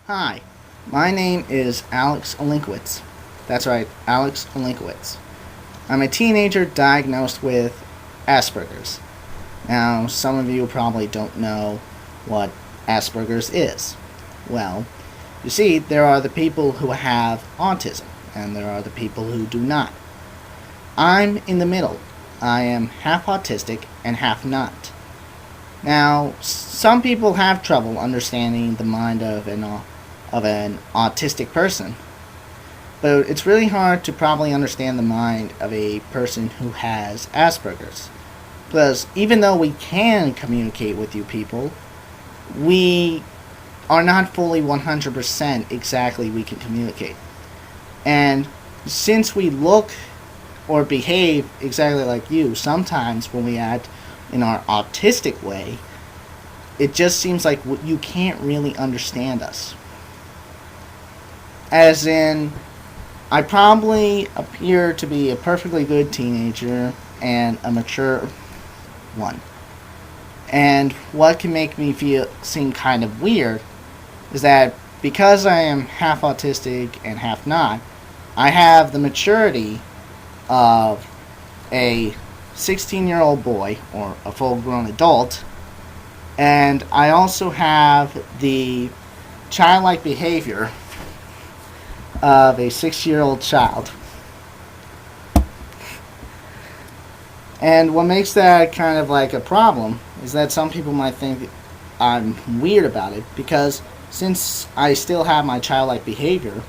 Hi, my name is Alex Olinkowitz. That's right, Alex Olinkowitz. I'm a teenager diagnosed with Asperger's. Now, some of you probably don't know what Asperger's is. Well, you see, there are the people who have autism, and there are the people who do not. I'm in the middle. I am half autistic and half not. Now, some people have trouble understanding the mind of an autistic person, but it's really hard to probably understand the mind of a person who has Asperger's. Because even though we can communicate with you people, we are not fully 100% exactly we can communicate. And since we look or behave exactly like you, sometimes when we act in our autistic way, it just seems like you can't really understand us. As in, I probably appear to be a perfectly good teenager and a mature one. And what can make me seem kind of weird is that because I am half autistic and half not, I have the maturity of a 16-year-old boy or a full-grown adult, and I also have the childlike behavior of a 6-year-old child. And what makes that kind of like a problem is that some people might think I'm weird about it, because since I still have my childlike behavior,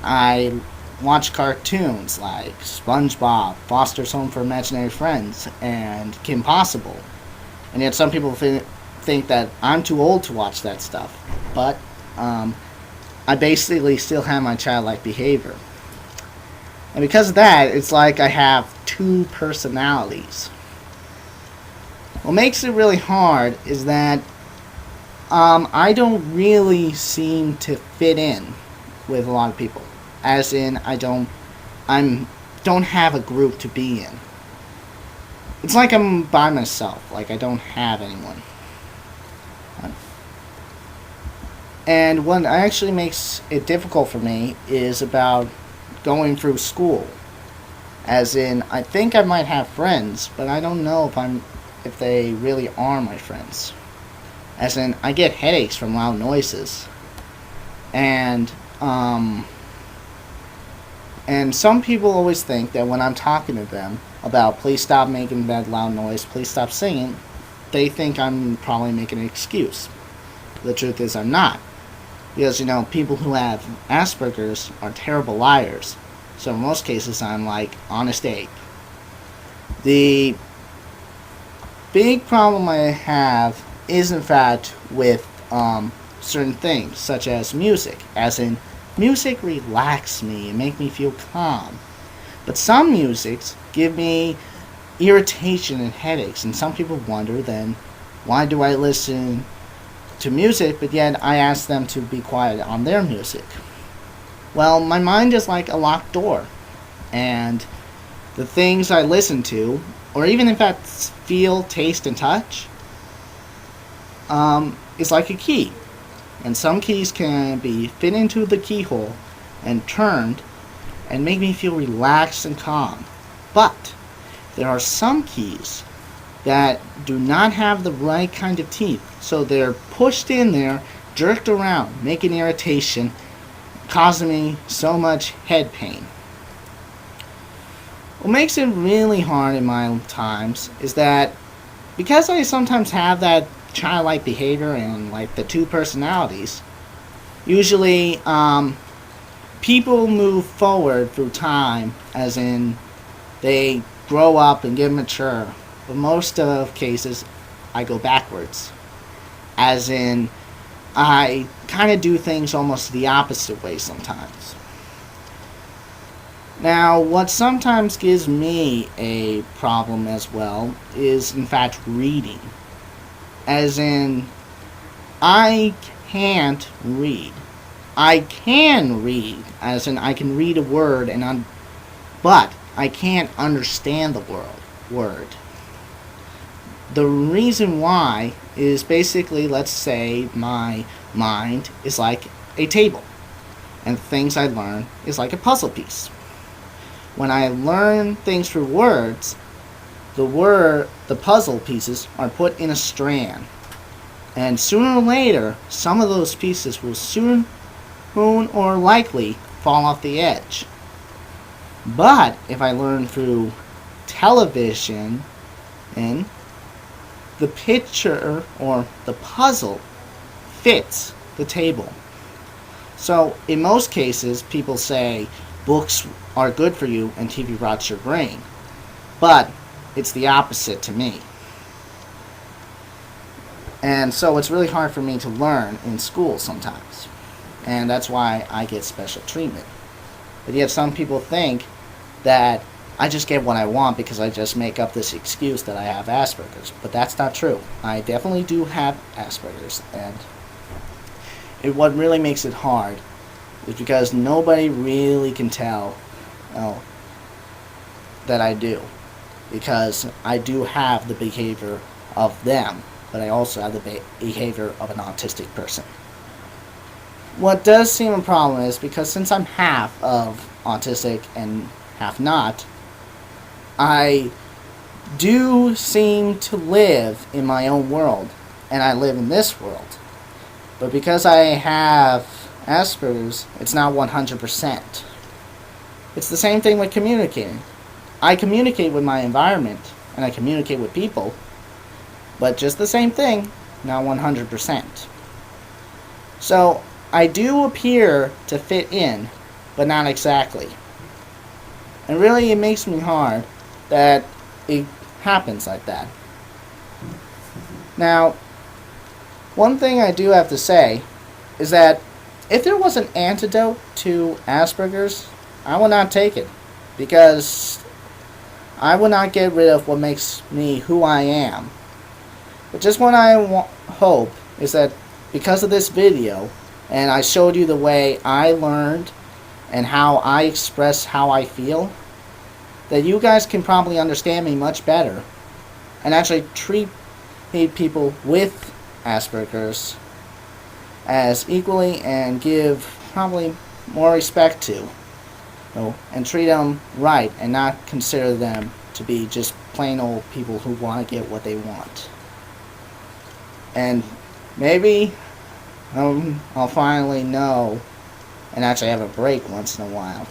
I watch cartoons like SpongeBob, Foster's Home for Imaginary Friends, and Kim Possible. And yet some people think that I'm too old to watch that stuff. But I basically still have my childlike behavior. And because of that, it's like I have two personalities. What makes it really hard is that I don't really seem to fit in with a lot of people. As in, I don't have a group to be in. It's like I'm by myself, like I don't have anyone. And what actually makes it difficult for me is about going through school. As in, I think I might have friends, but I don't know if they really are my friends. As in, I get headaches from loud noises. And some people always think that when I'm talking to them about please stop making that loud noise, please stop singing, they think I'm probably making an excuse. The truth is I'm not. Because, people who have Asperger's are terrible liars. So in most cases I'm like Honest Abe. The big problem I have is in fact with certain things, such as music. As in, music relax me and make me feel calm. But some musics give me irritation and headaches, and some people wonder then, why do I listen to music, but yet I ask them to be quiet on their music? Well, my mind is like a locked door, and the things I listen to, or even in fact feel, taste, and touch, is like a key. And some keys can be fit into the keyhole and turned and make me feel relaxed and calm. But there are some keys that do not have the right kind of teeth, so they're pushed in there, jerked around, making irritation, causing me so much head pain. What makes it really hard in my times is that because I sometimes have that childlike behavior and like the two personalities, usually people move forward through time, as in they grow up and get mature. But most of cases, I go backwards. As in, I kind of do things almost the opposite way sometimes. Now, what sometimes gives me a problem as well is, in fact, reading. As in, I can't read. I can read, as in I can read a word, but I can't understand the word. The reason why is basically, let's say my mind is like a table, and the things I learn is like a puzzle piece. When I learn things through words, the puzzle pieces are put in a strand, and sooner or later, some of those pieces will soon or likely fall off the edge. But if I learn through television, and the picture or the puzzle fits the table. So in most cases, people say books are good for you and TV rots your brain. But it's the opposite to me. And so it's really hard for me to learn in school sometimes. And that's why I get special treatment. But yet some people think that I just get what I want because I just make up this excuse that I have Asperger's. But that's not true. I definitely do have Asperger's. And what really makes it hard is because nobody really can tell that I do. Because I do have the behavior of them, but I also have the behavior of an autistic person. What does seem a problem is because since I'm half of autistic and half not, I do seem to live in my own world, and I live in this world. But because I have Asperger's, it's not 100%. It's the same thing with communicating. I communicate with my environment, and I communicate with people, but just the same thing, not 100%. So, I do appear to fit in, but not exactly. And really, it makes me hard that it happens like that. Now, one thing I do have to say is that if there was an antidote to Asperger's, I would not take it, because I would not get rid of what makes me who I am. But just what I hope is that because of this video, and I showed you the way I learned and how I express how I feel, that you guys can probably understand me much better and actually treat people with Asperger's as equally and give probably more respect to, and treat them right and not consider them to be just plain old people who want to get what they want. And maybe I'll finally know and actually have a break once in a while.